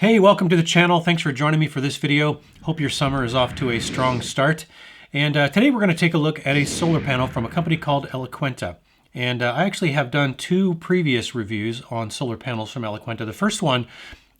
Hey, welcome to the channel. Thanks for joining me for this video. Hope your summer is off to a strong start. And today we're going to take a look at a solar panel from a company called Elecaenta. And I actually have done two previous reviews on solar panels from Elecaenta. The first one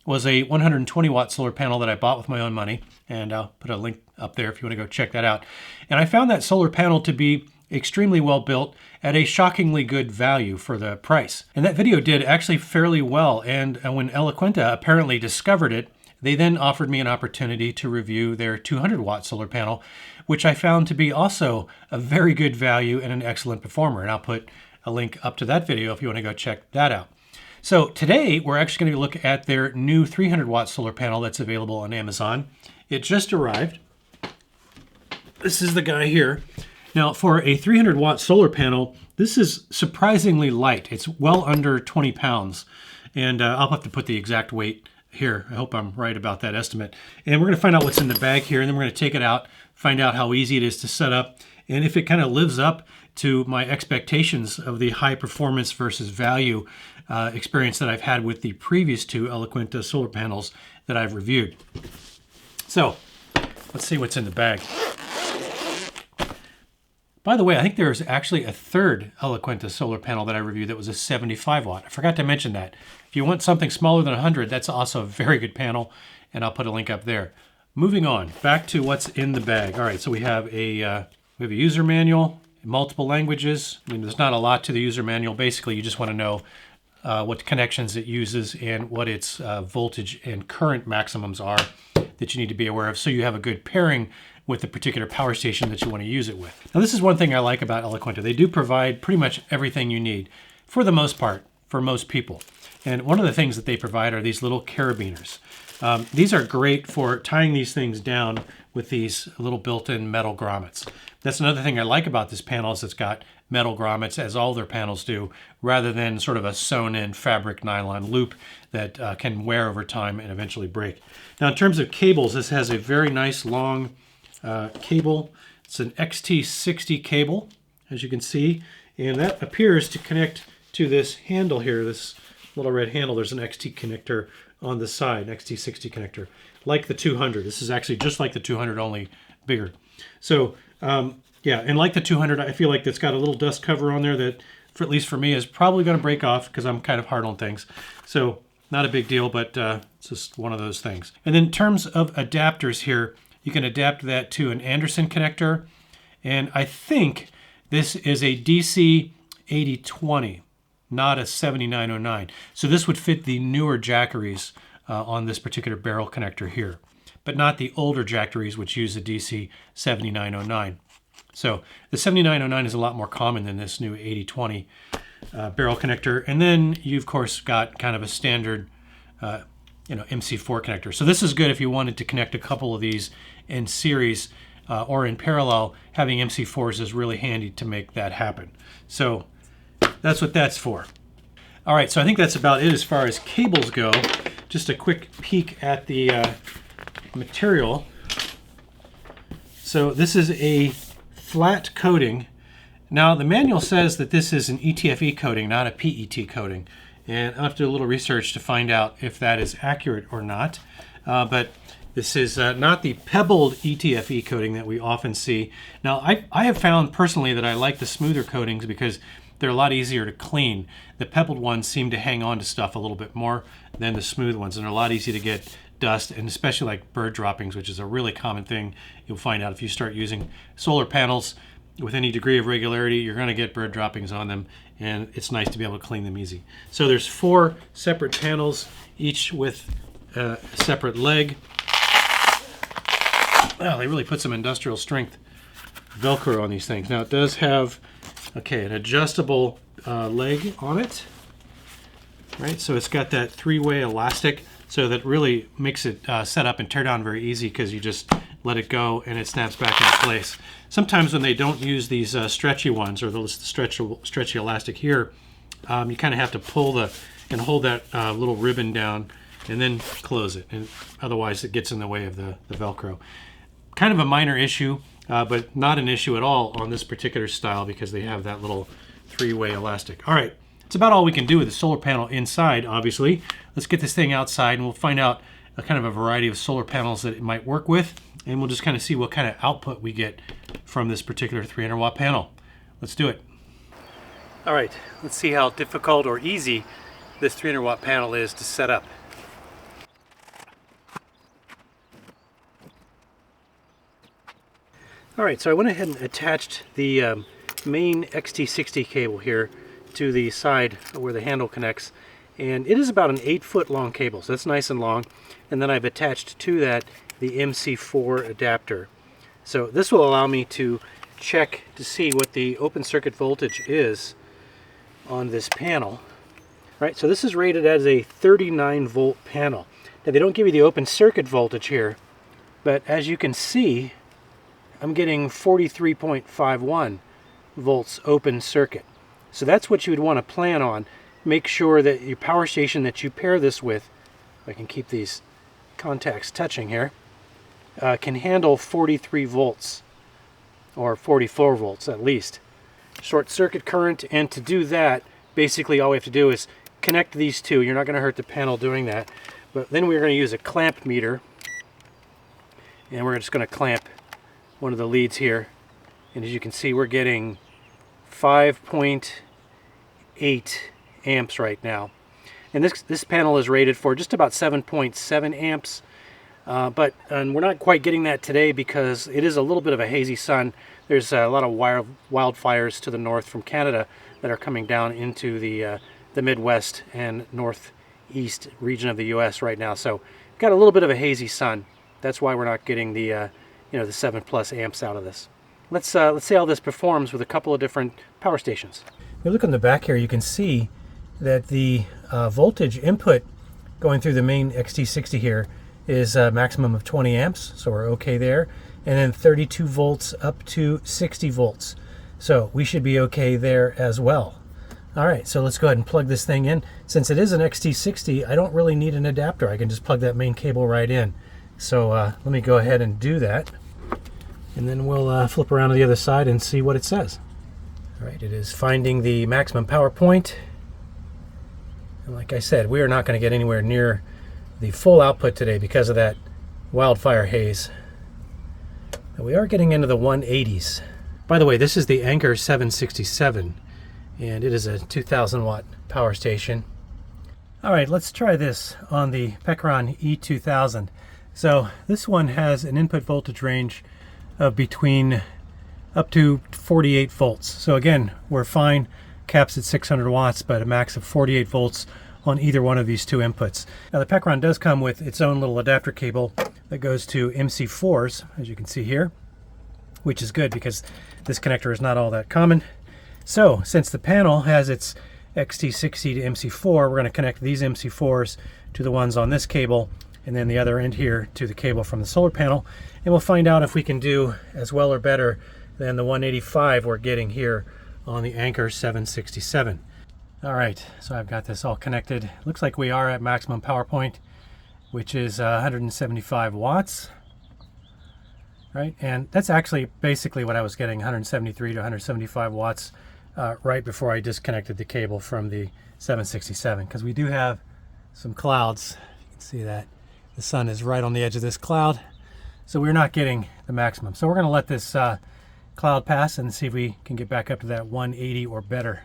was a 120 watt solar panel that I bought with my own money. And I'll put a link up there if you want to go check that out. And I found that solar panel to be extremely well built at a shockingly good value for the price. And that video did actually fairly well. And when Elecaenta apparently discovered it, they then offered me an opportunity to review their 200 watt solar panel, which I found to be also a very good value and an excellent performer. And I'll put a link up to that video if you want to go check that out. So today we're actually going to look at their new 300 watt solar panel that's available on Amazon. It just arrived. This is the guy here. Now, for a 300 watt solar panel, this is surprisingly light. It's well under 20 pounds. And I'll have to put the exact weight here. I hope I'm right about that estimate. And we're going to find out what's in the bag here, and then we're going to take it out, find out how easy it is to set up, and if it kind of lives up to my expectations of the high performance versus value experience that I've had with the previous two Elecaenta solar panels that I've reviewed. So, let's see what's in the bag. By the way, I think there's actually a third Elecaenta solar panel that I reviewed that was a 75 watt. I forgot to mention that. If you want something smaller than 100, that's also a very good panel, and I'll put a link up there. Moving on, back to what's in the bag. All right, so we have a user manual, multiple languages. I mean, there's not a lot to the user manual. Basically, you just want to know what connections it uses and what its voltage and current maximums are that you need to be aware of, so you have a good pairing with the particular power station that you want to use it with. Now, this is one thing I like about Elecaenta. They do provide pretty much everything you need, for the most part, for most people. And one of the things that they provide are these little carabiners. These are great for tying these things down with these little built-in metal grommets. That's another thing I like about this panel, is it's got metal grommets, as all their panels do, rather than sort of a sewn-in fabric nylon loop that can wear over time and eventually break. Now, in terms of cables, this has a very nice long cable. It's an XT60 cable, as you can see, and that appears to connect to this handle here, this little red handle. There's an XT connector on the side, XT60 connector, like the 200. This is actually just like the 200, only bigger. So yeah, and like the 200, I feel like it's got a little dust cover on there that, at least for me, is probably going to break off because I'm kind of hard on things. So not a big deal, but it's just one of those things. And then in terms of adapters here, you can adapt that to an Anderson connector. And I think this is a DC 8020, not a 7909. So this would fit the newer Jackeries on this particular barrel connector here, but not the older Jackeries, which use the DC 7909. So the 7909 is a lot more common than this new 8020 barrel connector. And then you, of course, got kind of a standard MC4 connector. So this is good if you wanted to connect a couple of these in series or in parallel. Having MC4s is really handy to make that happen. So that's what that's for. All right, so I think that's about it as far as cables go. Just a quick peek at the material. So this is a flat coating. Now, the manual says that this is an ETFE coating, not a PET coating. And I'll have to do a little research to find out if that is accurate or not. But this is not the pebbled ETFE coating that we often see. Now, I have found personally that I like the smoother coatings because they're a lot easier to clean. The pebbled ones seem to hang on to stuff a little bit more than the smooth ones, and they're a lot easier to get dust, and especially like bird droppings, which is a really common thing you'll find out if you start using solar panels with any degree of regularity. You're going to get bird droppings on them, and it's nice to be able to clean them easy. So there's 4 separate panels, each with a separate leg. Well, they really put some industrial strength Velcro on these things. Now, it does have an adjustable leg on it, right? So it's got that 3-way elastic, so that really makes it set up and tear down very easy, because you just let it go and it snaps back into place. Sometimes when they don't use these stretchy ones, or the stretchy elastic here, you kind of have to pull and hold that little ribbon down and then close it, and otherwise it gets in the way of the Velcro. Kind of a minor issue, but not an issue at all on this particular style, because they have that little 3-way elastic. All right, It's about all we can do with the solar panel inside, obviously. Let's get this thing outside and we'll find out a kind of a variety of solar panels that it might work with, and we'll just kind of see what kind of output we get from this particular 300 watt panel. Let's do it. All right, let's see how difficult or easy this 300 watt panel is to set up. All right, so I went ahead and attached the main XT60 cable here to the side where the handle connects, and it is about an 8-foot long cable, so that's nice and long. And then I've attached to that the MC4 adapter. So this will allow me to check to see what the open circuit voltage is on this panel. Right, so this is rated as a 39 volt panel. Now they don't give you the open circuit voltage here, but as you can see, I'm getting 43.51 volts open circuit. So that's what you would want to plan on. Make sure that your power station that you pair this with, if I can keep these contacts touching here, can handle 43 volts or 44 volts at least. Short circuit current, and to do that, basically all we have to do is connect these two. You're not going to hurt the panel doing that. But then we're going to use a clamp meter, and we're just going to clamp one of the leads here, and as you can see, we're getting 5.8 amps right now. And this panel is rated for just about 7.7 amps, but we're not quite getting that today because it is a little bit of a hazy sun. There's a lot of wildfires to the north from Canada that are coming down into the Midwest and northeast region of the U.S. right now. So we've got a little bit of a hazy sun. That's why we're not getting the the 7+ amps out of this. Let's see how this performs with a couple of different power stations. If you look on the back here, you can see that the voltage input going through the main XT60 here is a maximum of 20 amps, so we're okay there. And then 32 volts up to 60 volts. So we should be okay there as well. All right, so let's go ahead and plug this thing in. Since it is an XT60, I don't really need an adapter. I can just plug that main cable right in. So let me go ahead and do that. And then we'll flip around to the other side and see what it says. All right, it is finding the maximum power point. And like I said, we are not going to get anywhere near the full output today because of that wildfire haze. But we are getting into the 180s. By the way, this is the Anchor 767, and it is a 2,000 watt power station. All right, let's try this on the Pecron E2000. So this one has an input voltage range of between up to 48 volts. So again, we're fine, caps at 600 watts, but a max of 48 volts on either one of these two inputs. Now the Pecron does come with its own little adapter cable that goes to MC4s, as you can see here, which is good because this connector is not all that common. So since the panel has its XT60 to MC4, we're going to connect these MC4s to the ones on this cable, and then the other end here to the cable from the solar panel, and we'll find out if we can do as well or better than the 185 we're getting here on the Anchor 767. All right, so I've got this all connected. Looks like we are at maximum power point, which is 175 watts, right? And that's actually basically what I was getting, 173 to 175 watts right before I disconnected the cable from the 767, because we do have some clouds. You can see that. The sun is right on the edge of this cloud, so we're not getting the maximum. So we're going to let this cloud pass and see if we can get back up to that 180 or better.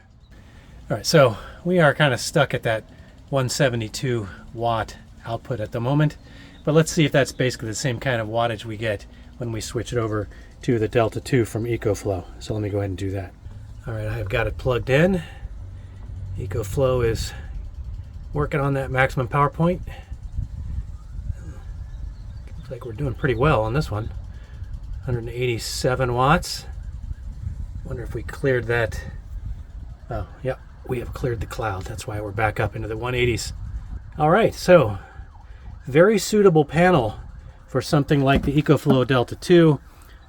All right, so we are kind of stuck at that 172 watt output at the moment, but let's see if that's basically the same kind of wattage we get when we switch it over to the Delta 2 from EcoFlow. So let me go ahead and do that. All right, I've got it plugged in. EcoFlow is working on that maximum power point. Looks like we're doing pretty well on this one. 187 watts. Wonder if we cleared that. Oh, yep, we have cleared the cloud. That's why we're back up into the 180s. All right, so very suitable panel for something like the EcoFlow Delta 2,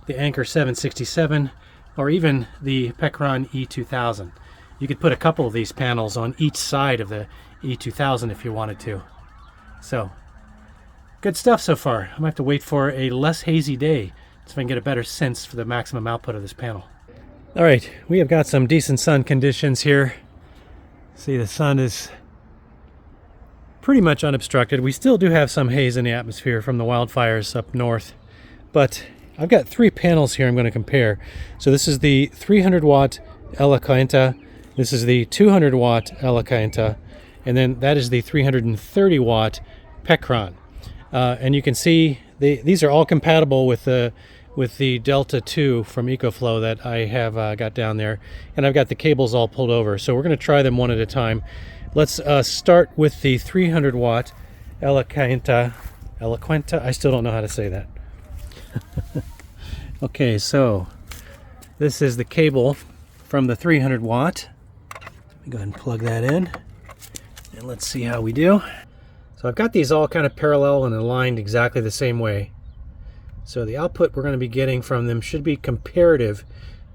the Anchor 767, or even the Pecron E2000. You could put a couple of these panels on each side of the E2000 if you wanted to. So, good stuff so far. I'm going to have to wait for a less hazy day so I can get a better sense for the maximum output of this panel. All right, we have got some decent sun conditions here. See, the sun is pretty much unobstructed. We still do have some haze in the atmosphere from the wildfires up north, but I've got 3 panels here I'm going to compare. So this is the 300 watt Elecaenta, this is the 200 watt Elecaenta, and then that is the 330 watt Pecron. And you can see these are all compatible with the Delta 2 from EcoFlow that I have got down there, and I've got the cables all pulled over. So we're going to try them one at a time. Let's start with the 300 watt Elecaenta. I still don't know how to say that. Okay, so this is the cable from the 300 watt. Let me go ahead and plug that in, and let's see how we do. So I've got these all kind of parallel and aligned exactly the same way. So the output we're going to be getting from them should be comparative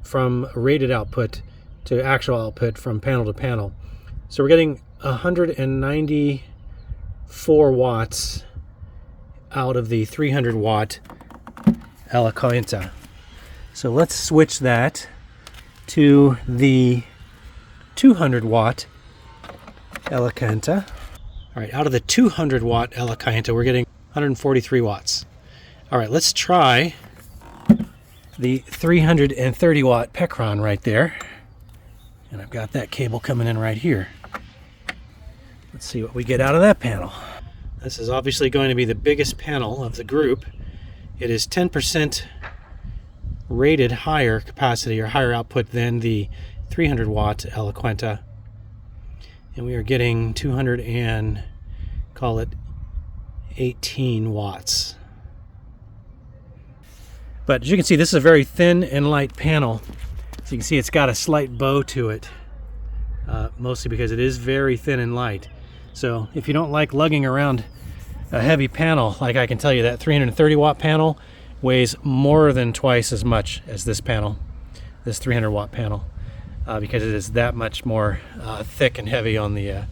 from rated output to actual output from panel to panel. So we're getting 194 watts out of the 300 watt Elecaenta. So let's switch that to the 200 watt Elecaenta. All right, out of the 200 watt Elecaenta, we're getting 143 watts. All right, let's try the 330 watt Pecron right there. And I've got that cable coming in right here. Let's see what we get out of that panel. This is obviously going to be the biggest panel of the group. It is 10% rated higher capacity or higher output than the 300 watt Elecaenta. And we are getting 200 and call it 18 watts. But as you can see, this is a very thin and light panel. So you can see it's got a slight bow to it, mostly because it is very thin and light. So if you don't like lugging around a heavy panel, like I can tell you that 330 watt panel weighs more than twice as much as this panel, this 300 watt panel. Because it is that much more thick and heavy on the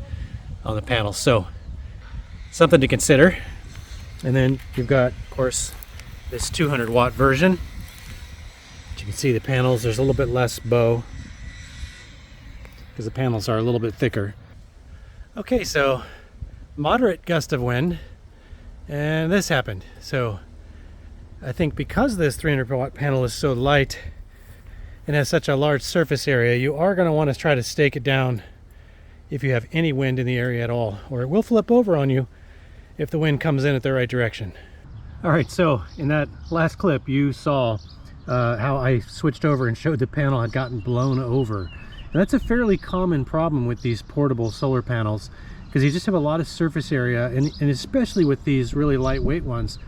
panel. So something to consider. And then you've got, of course, this 200 watt version. As you can see, the panels, there's a little bit less bow because the panels are a little bit thicker. Okay, so moderate gust of wind, and this happened. So I think because this 300 watt panel is so light and has such a large surface area, you are going to want to try to stake it down if you have any wind in the area at all, or it will flip over on you if the wind comes in at the right direction. All right, so in that last clip you saw how I switched over and showed the panel had gotten blown over. And that's a fairly common problem with these portable solar panels, because you just have a lot of surface area, and especially with these really lightweight ones.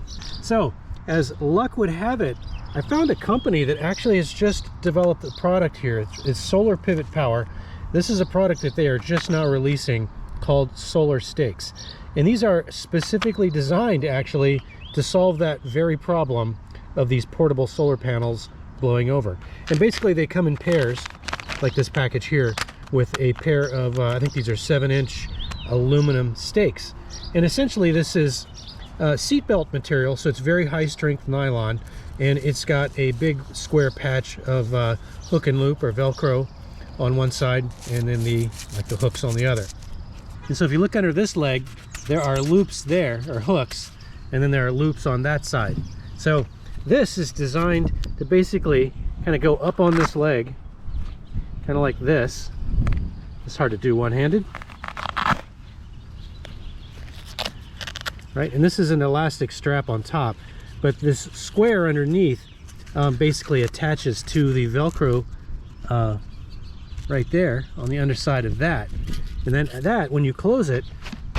So as luck would have it, I found a company that actually has just developed a product here. It's Solar Pivot Power. This is a product that they are just now releasing called Solar Stakes. And these are specifically designed actually to solve that very problem of these portable solar panels blowing over. And basically they come in pairs, like this package here, with a pair of, I think these are 7-inch aluminum stakes. And essentially this is seatbelt material, so it's very high strength nylon, and it's got a big square patch of hook and loop or Velcro on one side, and then the hooks on the other. And so if you look under this leg, there are loops there, or hooks, and then there are loops on that side. So this is designed to basically kind of go up on this leg, kind of like this. It's hard to do one-handed. Right, and this is an elastic strap on top, but this square underneath basically attaches to the Velcro right there on the underside of that. And then that, when you close it,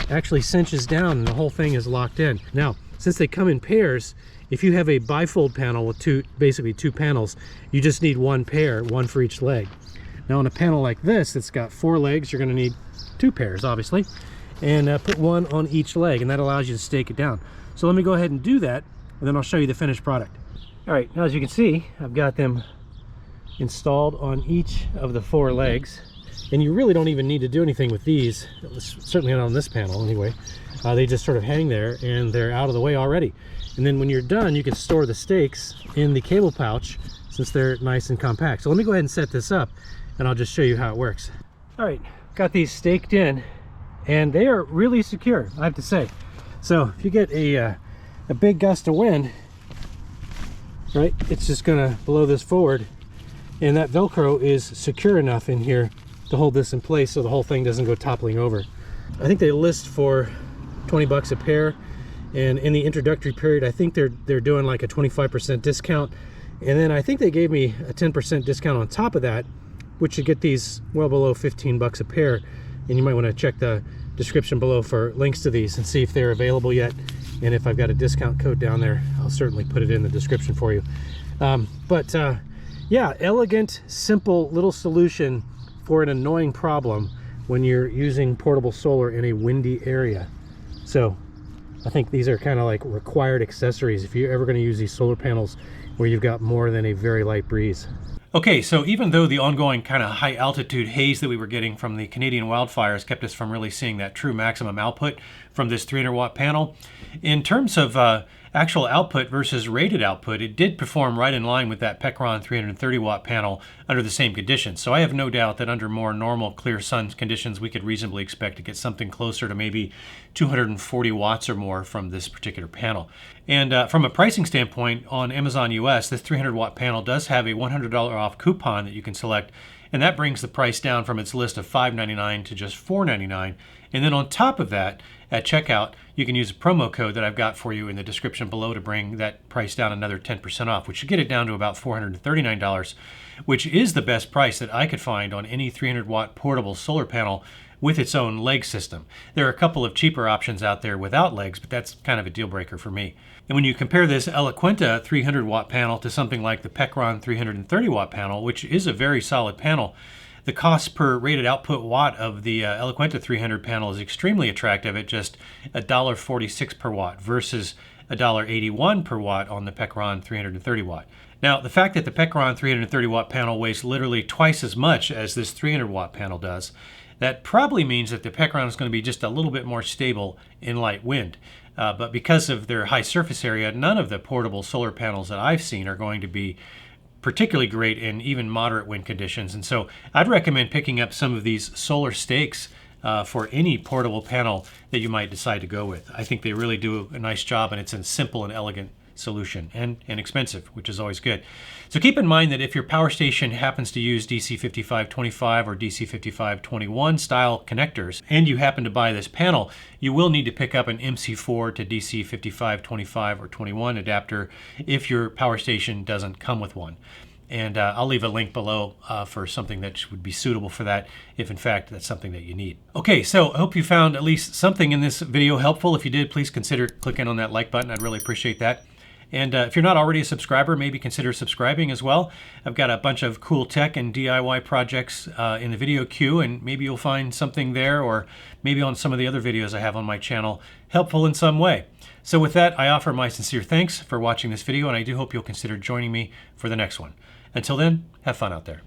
actually cinches down and the whole thing is locked in. Now, since they come in pairs, if you have a bifold panel with basically two panels, you just need one pair, one for each leg. Now on a panel like this that's got 4 legs, you're going to need 2 pairs, obviously, and put one on each leg, and that allows you to stake it down. So let me go ahead and do that, and then I'll show you the finished product. All right, now as you can see, I've got them installed on each of the 4 legs, and you really don't even need to do anything with these, certainly not on this panel anyway. They just sort of hang there and they're out of the way already. And then when you're done, you can store the stakes in the cable pouch since they're nice and compact. So let me go ahead and set this up and I'll just show you how it works. All right, got these staked in, and they are really secure, I have to say. So if you get a big gust of wind, right, it's just gonna blow this forward, and that Velcro is secure enough in here to hold this in place so the whole thing doesn't go toppling over. I think they list for 20 bucks a pair, and in the introductory period I think they're doing like a 25% discount, and then I think they gave me a 10% discount on top of that, which should get these well below 15 bucks a pair. And you might want to check the description below for links to these and see if they're available yet, and if I've got a discount code down there, I'll certainly put it in the description for you. Yeah, elegant, simple little solution for an annoying problem when you're using portable solar in a windy area. So I think these are kind of like required accessories if you're ever going to use these solar panels where you've got more than a very light breeze. Okay, so even though the ongoing kind of high altitude haze that we were getting from the Canadian wildfires kept us from really seeing that true maximum output from this 300 watt panel, in terms of actual output versus rated output, it did perform right in line with that Pecron 330 watt panel under the same conditions. So I have no doubt that under more normal clear sun conditions, we could reasonably expect to get something closer to maybe 240 watts or more from this particular panel. And from a pricing standpoint, on Amazon US, this 300 watt panel does have a $100 off coupon that you can select, and that brings the price down from its list of $5.99 to just $4.99. And then on top of that, at checkout, you can use a promo code that I've got for you in the description below to bring that price down another 10% off, which should get it down to about $439, which is the best price that I could find on any 300 watt portable solar panel with its own leg system. There are a couple of cheaper options out there without legs, but that's kind of a deal breaker for me. And when you compare this Elecaenta 300 watt panel to something like the Pecron 330 watt panel, which is a very solid panel, the cost per rated output watt of the Elecaenta 300 panel is extremely attractive at just $1.46 per watt versus $1.81 per watt on the Pecron 330 watt. Now, the fact that the Pecron 330 watt panel weighs literally twice as much as this 300 watt panel does, that probably means that the Pecron is going to be just a little bit more stable in light wind. But because of their high surface area, none of the portable solar panels that I've seen are going to be particularly great in even moderate wind conditions. And so I'd recommend picking up some of these solar stakes for any portable panel that you might decide to go with. I think they really do a nice job, and it's a simple and elegant solution and inexpensive, which is always good. So keep in mind that if your power station happens to use DC 5525 or DC 5521 style connectors, and you happen to buy this panel, you will need to pick up an MC4 to DC 5525 or 21 adapter if your power station doesn't come with one. And I'll leave a link below for something that would be suitable for that, if in fact that's something that you need. Okay, so I hope you found at least something in this video helpful. If you did, please consider clicking on that like button. I'd really appreciate that. And if you're not already a subscriber, maybe consider subscribing as well. I've got a bunch of cool tech and DIY projects in the video queue, and maybe you'll find something there, or maybe on some of the other videos I have on my channel, helpful in some way. So with that, I offer my sincere thanks for watching this video, and I do hope you'll consider joining me for the next one. Until then, have fun out there.